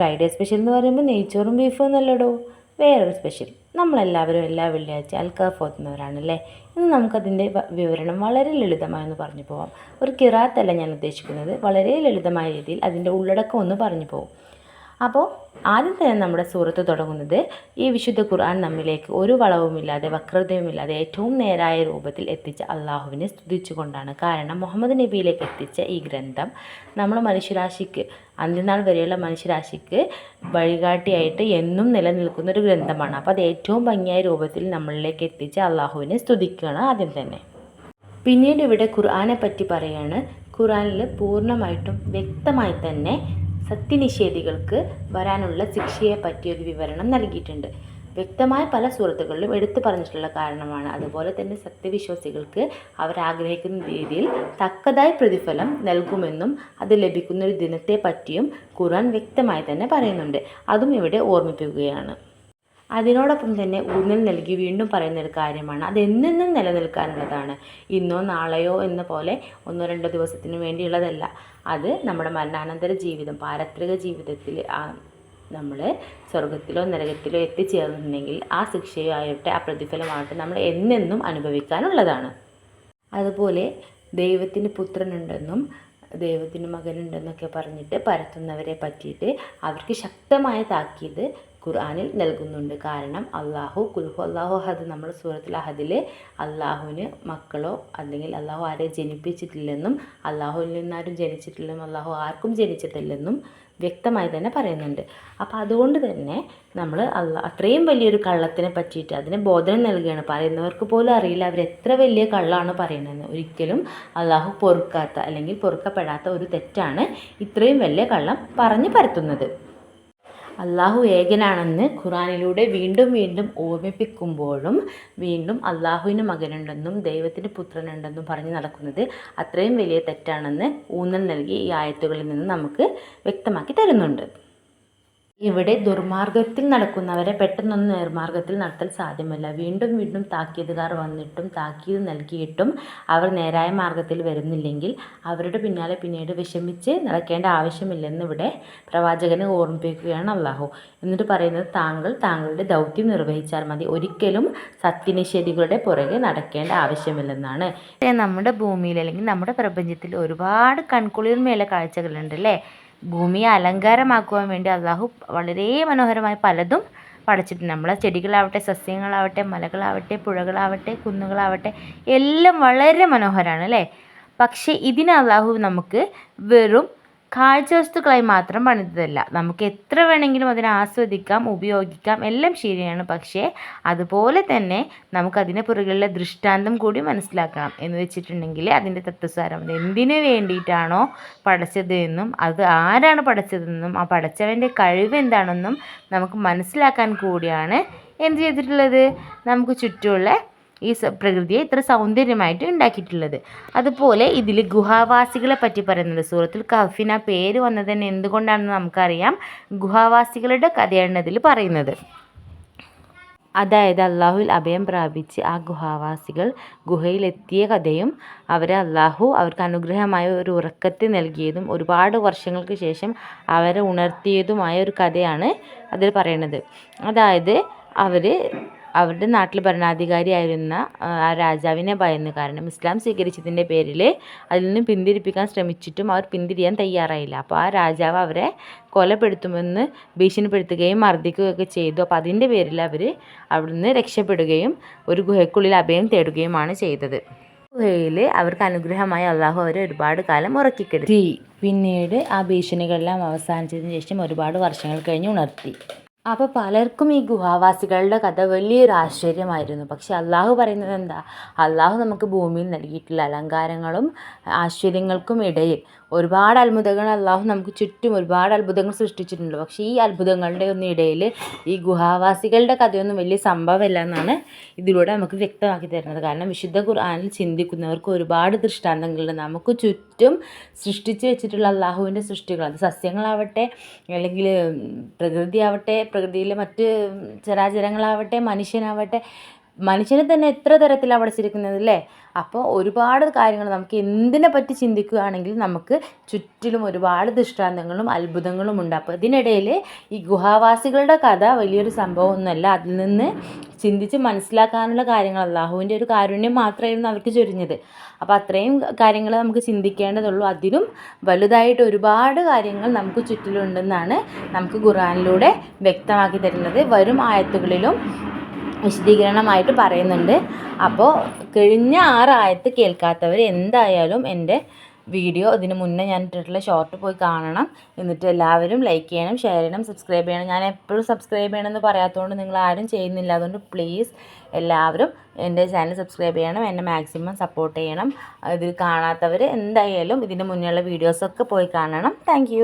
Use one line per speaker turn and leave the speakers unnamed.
Friday special എന്ന് പറയുമ്പോൾ നെയ്ച്ചോറും ബീഫും എന്നല്ലടോ, വേറൊരു സ്പെഷ്യൽ. നമ്മളെല്ലാവരും എല്ലാ വെള്ളിയാഴ്ച അൽക്കാഫ് ഓതുന്നവരാണല്ലേ. ഇന്ന് നമുക്കതിൻ്റെ വിവരണം വളരെ ലളിതമായൊന്ന് പറഞ്ഞു പോകാം. ഒരു ഖിറാഅത്തല്ല ഞാൻ ഉദ്ദേശിക്കുന്നത്, വളരെ ലളിതമായ രീതിയിൽ അതിൻ്റെ ഉള്ളടക്കം ഒന്ന് പറഞ്ഞു പോകും. അപ്പോൾ ആദ്യം തന്നെ നമ്മുടെ സൂറത്ത് തുടങ്ങുന്നത് ഈ വിശുദ്ധ ഖുർആൻ നമ്മിലേക്ക് ഒരു വളവുമില്ലാതെ വക്രതയുമില്ലാതെ ഏറ്റവും നേരായ രൂപത്തിൽ എത്തിച്ച അള്ളാഹുവിനെ സ്തുതിച്ചുകൊണ്ടാണ്. കാരണം മുഹമ്മദ് നബിയിലേക്ക് എത്തിച്ച ഈ ഗ്രന്ഥം നമ്മൾ മനുഷ്യരാശിക്ക്, അന്ത്യനാൾ വരെയുള്ള മനുഷ്യരാശിക്ക് വഴികാട്ടിയായിട്ട് എന്നും നിലനിൽക്കുന്ന ഒരു ഗ്രന്ഥമാണ്. അപ്പോൾ അത് ഏറ്റവും ഭംഗിയായ രൂപത്തിൽ നമ്മളിലേക്ക് എത്തിച്ച അള്ളാഹുവിനെ സ്തുതിക്കുകയാണ് ആദ്യം തന്നെ. പിന്നീട് ഇവിടെ ഖുർആനെ പറ്റി പറയുകയാണ്. ഖുർആനിൽ പൂർണ്ണമായിട്ടും വ്യക്തമായി തന്നെ സത്യനിഷേധികൾക്ക് വരാനുള്ള ശിക്ഷയെ പറ്റിയൊരു വിവരണം നൽകിയിട്ടുണ്ട്. വ്യക്തമായ പല സൂറത്തുകളിലും എടുത്തു പറഞ്ഞിട്ടുള്ള കാരണമാണ്. അതുപോലെ തന്നെ സത്യവിശ്വാസികൾക്ക് അവരാഗ്രഹിക്കുന്ന രീതിയിൽ തക്കതായ പ്രതിഫലം നൽകുമെന്നും അത് ലഭിക്കുന്ന ഒരു ദിനത്തെ പറ്റിയും ഖുർആൻ വ്യക്തമായി തന്നെ പറയുന്നുണ്ട്. അതും ഇവിടെ ഓർമ്മിപ്പിക്കുകയാണ്. അതിനോടൊപ്പം തന്നെ ഊന്നൽ നൽകി വീണ്ടും പറയുന്നൊരു കാര്യമാണ്, അതെന്നെന്നും നിലനിൽക്കാനുള്ളതാണ്. ഇന്നോ നാളെയോ എന്ന പോലെ ഒന്നോ രണ്ടോ ദിവസത്തിന് വേണ്ടിയുള്ളതല്ല. അത് നമ്മുടെ മരണാനന്തര ജീവിതം, പാരത്രിക ജീവിതത്തിൽ നമ്മൾ സ്വർഗത്തിലോ നരകത്തിലോ എത്തിച്ചേർന്നിട്ടുണ്ടെങ്കിൽ ആ ശിക്ഷയോ ആവട്ടെ ആ പ്രതിഫലമാവട്ടെ നമ്മൾ എന്നെന്നും അനുഭവിക്കാനുള്ളതാണ്. അതുപോലെ ദൈവത്തിന് പുത്രനുണ്ടെന്നും ദൈവത്തിന് മകനുണ്ടെന്നൊക്കെ പറഞ്ഞിട്ട് പരത്തുന്നവരെ പറ്റിയിട്ട് അവർക്ക് ശക്തമായ താക്കീത് ഖുർആനിൽ നൽകുന്നുണ്ട്. കാരണം കുൽഹു അല്ലാഹു അഹദ്, നമ്മൾ സൂറത്തുൽ അഹദിൽ അള്ളാഹുവിന് മക്കളോ അല്ലെങ്കിൽ അള്ളാഹു ആരെ ജനിപ്പിച്ചിട്ടില്ലെന്നും അള്ളാഹുവിൽ നിന്നാരും ജനിച്ചിട്ടില്ലെന്നും അള്ളാഹു ആർക്കും ജനിച്ചിട്ടില്ലെന്നും വ്യക്തമായി തന്നെ പറയുന്നുണ്ട്. അപ്പോൾ അതുകൊണ്ട് തന്നെ നമ്മൾ അത്രയും വലിയൊരു കള്ളത്തിനെ പറ്റിയിട്ട് അതിന് ബോധനം നൽകുകയാണ്. പറയുന്നവർക്ക് പോലും അറിയില്ല അവരെത്ര വലിയ കള്ളാണ് പറയുന്നതെന്ന്. ഒരിക്കലും അള്ളാഹു പൊറുക്കാത്ത അല്ലെങ്കിൽ പൊറുക്കപ്പെടാത്ത ഒരു തെറ്റാണ് ഇത്രയും വലിയ കള്ളം പറഞ്ഞു പരത്തുന്നത്. അള്ളാഹു ഏകനാണെന്ന് ഖുർആനിലൂടെ വീണ്ടും വീണ്ടും ഓർമ്മിപ്പിക്കുമ്പോഴും വീണ്ടും അള്ളാഹുവിന് മകനുണ്ടെന്നും ദൈവത്തിന് പുത്രനുണ്ടെന്നും പറഞ്ഞ് നടക്കുന്നത് അത്രയും വലിയ തെറ്റാണെന്ന് ഊന്നൽ നൽകി ഈ ആയത്തുകളിൽ നിന്ന് നമുക്ക് വ്യക്തമാക്കി തരുന്നുണ്ട്. ഇവിടെ ദുർമാർഗത്തിൽ നടക്കുന്നവരെ പെട്ടെന്നൊന്നും നേർമാർഗത്തിൽ നടത്താൻ സാധ്യമല്ല. വീണ്ടും വീണ്ടും താക്കീതുകാർ വന്നിട്ടും താക്കീത് നൽകിയിട്ടും അവർ നേരായ മാർഗത്തിൽ വരുന്നില്ലെങ്കിൽ അവരുടെ പിന്നാലെ പിന്നീട് വിഷമിച്ച് നടക്കേണ്ട ആവശ്യമില്ലെന്ന് ഇവിടെ പ്രവാചകനെ ഓർമ്മിപ്പിക്കുകയാണ് അള്ളാഹു. എന്നിട്ട് പറയുന്നത്, താങ്കളുടെ ദൗത്യം നിർവഹിച്ചാൽ മതി, ഒരിക്കലും സത്യനിഷേധികളുടെ പുറകെ നടക്കേണ്ട ആവശ്യമില്ലെന്നാണ്. നമ്മുടെ ഭൂമിയിൽ അല്ലെങ്കിൽ നമ്മുടെ പ്രപഞ്ചത്തിൽ ഒരുപാട് കൺകുളിർമയുള്ള കാഴ്ചകളുണ്ട് അല്ലേ. ഭൂമിയെ അലങ്കാരമാക്കുവാൻ വേണ്ടി അള്ളാഹു വളരെ മനോഹരമായി പലതും പടച്ചിട്ടുണ്ട്. നമ്മളെ ചെടികളാവട്ടെ, സസ്യങ്ങളാവട്ടെ, മലകളാവട്ടെ, പുഴകളാവട്ടെ, കുന്നുകളാവട്ടെ, എല്ലാം വളരെ മനോഹരമാണ് അല്ലേ. പക്ഷേ ഇതിന് അള്ളാഹു നമുക്ക് വെറും കാഴ്ച വസ്തുക്കളായി മാത്രം പണിതല്ല. നമുക്ക് എത്ര വേണമെങ്കിലും അതിനെ ആസ്വദിക്കാം, ഉപയോഗിക്കാം, എല്ലാം ശരിയാണ്. പക്ഷേ അതുപോലെ തന്നെ നമുക്കതിനെ പുറകിലുള്ള ദൃഷ്ടാന്തം കൂടി മനസ്സിലാക്കണം. എന്ന് വെച്ചിട്ടുണ്ടെങ്കിൽ അതിൻ്റെ തത്വസാരം എന്തിനു വേണ്ടിയിട്ടാണോ പടച്ചത് എന്നും അത് ആരാണ് പടച്ചതെന്നും ആ പടച്ചവൻ്റെ കഴിവ് എന്താണെന്നും നമുക്ക് മനസ്സിലാക്കാൻ കൂടിയാണ് എന്ത് ചെയ്തിട്ടുള്ളത്, നമുക്ക് ചുറ്റുമുള്ള ഈ പ്രകൃതിയെ ഇത്ര സൗന്ദര്യമായിട്ട് ഉണ്ടാക്കിയിട്ടുള്ളത്. അതുപോലെ ഇതിൽ ഗുഹാവാസികളെ പറ്റി പറയുന്നുണ്ട്. സൂറത്തുൽ കഹ്ഫിന് ആ പേര് വന്നത് തന്നെ എന്തുകൊണ്ടാണെന്ന് നമുക്കറിയാം. ഗുഹാവാസികളുടെ കഥയാണ് ഇതിൽ പറയുന്നത്. അതായത് അള്ളാഹുവിൽ അഭയം പ്രാപിച്ച് ആ ഗുഹാവാസികൾ ഗുഹയിലെത്തിയ കഥയും അവർക്ക് അനുഗ്രഹമായ ഒരു ഉറക്കത്തെ നൽകിയതും ഒരുപാട് വർഷങ്ങൾക്ക് ശേഷം അവരെ ഉണർത്തിയതുമായ ഒരു കഥയാണ് അതിൽ പറയുന്നത്. അതായത് അവരുടെ നാട്ടിൽ ഭരണാധികാരിയായിരുന്ന ആ രാജാവിനെ ഭയന്ന്, കാരണം ഇസ്ലാം സ്വീകരിച്ചതിൻ്റെ പേരിൽ അതിൽ നിന്ന് പിന്തിരിപ്പിക്കാൻ ശ്രമിച്ചിട്ടും അവർ പിന്തിരിയാൻ തയ്യാറായില്ല. അപ്പോൾ ആ രാജാവ് അവരെ കൊലപ്പെടുത്തുമെന്ന് ഭീഷണിപ്പെടുത്തുകയും മർദ്ദിക്കുകയൊക്കെ ചെയ്തു. അപ്പോൾ അതിൻ്റെ പേരിൽ അവർ അവിടുന്ന് രക്ഷപ്പെടുകയും ഒരു ഗുഹയ്ക്കുള്ളിൽ അഭയം തേടുകയുമാണ് ചെയ്തത്. ഗുഹയിൽ അവർക്ക് അനുഗ്രഹമായി അള്ളാഹു അവരെ ഒരുപാട് കാലം ഉറക്കിക്കിടത്തി. പിന്നീട് ആ ഭീഷണികളെല്ലാം അവസാനിച്ചതിന് ശേഷം ഒരുപാട് വർഷങ്ങൾ കഴിഞ്ഞ് ഉണർത്തി. അപ്പോൾ പലർക്കും ഈ ഗുഹാവാസികളുടെ കഥ വലിയൊരു ആശ്ചര്യമായിരുന്നു. പക്ഷെ അള്ളാഹു പറയുന്നത് എന്താ, അള്ളാഹു നമുക്ക് ഭൂമിയിൽ നൽകിയിട്ടുള്ള അലങ്കാരങ്ങളും ആശ്ചര്യങ്ങൾക്കും ഇടയിൽ ഒരുപാട് അത്ഭുതങ്ങൾ അള്ളാഹു നമുക്ക് ചുറ്റും ഒരുപാട് അത്ഭുതങ്ങൾ സൃഷ്ടിച്ചിട്ടുണ്ട്. പക്ഷേ ഈ അത്ഭുതങ്ങളുടെ ഒന്നും ഇടയിൽ ഈ ഗുഹാവാസികളുടെ കഥയൊന്നും വലിയ സംഭവമല്ല എന്നാണ് ഇതിലൂടെ നമുക്ക് വ്യക്തമാക്കി തരുന്നത്. കാരണം വിശുദ്ധ ഖുർആനിൽ ചിന്തിക്കുന്നവർക്ക് ഒരുപാട് ദൃഷ്ടാന്തങ്ങളുണ്ട്. നമുക്ക് ചുറ്റും സൃഷ്ടിച്ച് വെച്ചിട്ടുള്ള അള്ളാഹുവിൻ്റെ സൃഷ്ടികൾ, അത് സസ്യങ്ങളാവട്ടെ അല്ലെങ്കിൽ പ്രകൃതിയാവട്ടെ, പ്രകൃതിയിലെ മറ്റ് ചരാചരങ്ങളാവട്ടെ, മനുഷ്യനാവട്ടെ, മനുഷ്യനെ തന്നെ എത്ര തരത്തിലാണ് പഠിച്ചിരിക്കുന്നത് അല്ലേ. അപ്പോൾ ഒരുപാട് കാര്യങ്ങൾ നമുക്ക് എന്തിനെ പറ്റി ചിന്തിക്കുകയാണെങ്കിൽ നമുക്ക് ചുറ്റിലും ഒരുപാട് ദൃഷ്ടാന്തങ്ങളും അത്ഭുതങ്ങളും ഉണ്ട്. അപ്പോൾ ഇതിനിടയിൽ ഈ ഗുഹാവാസികളുടെ കഥ വലിയൊരു സംഭവമൊന്നുമല്ല. അതിൽ നിന്ന് ചിന്തിച്ച് മനസ്സിലാക്കാനുള്ള കാര്യങ്ങൾ അല്ലാഹുവിൻ്റെ ഒരു കാരുണ്യം മാത്രമായിരുന്നു അവർക്ക് ചൊരിഞ്ഞത്. അപ്പോൾ അത്രയും കാര്യങ്ങൾ നമുക്ക് ചിന്തിക്കേണ്ടതുള്ളൂ. അതിലും വലുതായിട്ട് ഒരുപാട് കാര്യങ്ങൾ നമുക്ക് ചുറ്റിലുണ്ടെന്നാണ് നമുക്ക് ഖുർആനിലൂടെ വ്യക്തമാക്കി തരുന്നത്. വരും ആയത്തുകളിലും വിശദീകരണമായിട്ട് പറയുന്നുണ്ട്. അപ്പോൾ കഴിഞ്ഞ 6 ആയത്ത് കേൾക്കാത്തവർ എന്തായാലും എൻ്റെ വീഡിയോ ഇതിന് മുന്നേ ഞാൻ ഇട്ടിട്ടുള്ള ഷോർട്ട് പോയി കാണണം. എന്നിട്ട് എല്ലാവരും ലൈക്ക് ചെയ്യണം, ഷെയർ ചെയ്യണം, സബ്സ്ക്രൈബ് ചെയ്യണം. ഞാൻ എപ്പോഴും സബ്സ്ക്രൈബ് ചെയ്യണമെന്ന് പറയാത്തതുകൊണ്ട് നിങ്ങൾ ആരും ചെയ്യുന്നില്ല. അതുകൊണ്ട് പ്ലീസ് എല്ലാവരും എൻ്റെ ചാനൽ സബ്സ്ക്രൈബ് ചെയ്യണം, എന്നെ മാക്സിമം സപ്പോർട്ട് ചെയ്യണം. ഇതിൽ കാണാത്തവർ എന്തായാലും ഇതിന് മുന്നേയുള്ള വീഡിയോസൊക്കെ പോയി കാണണം. താങ്ക്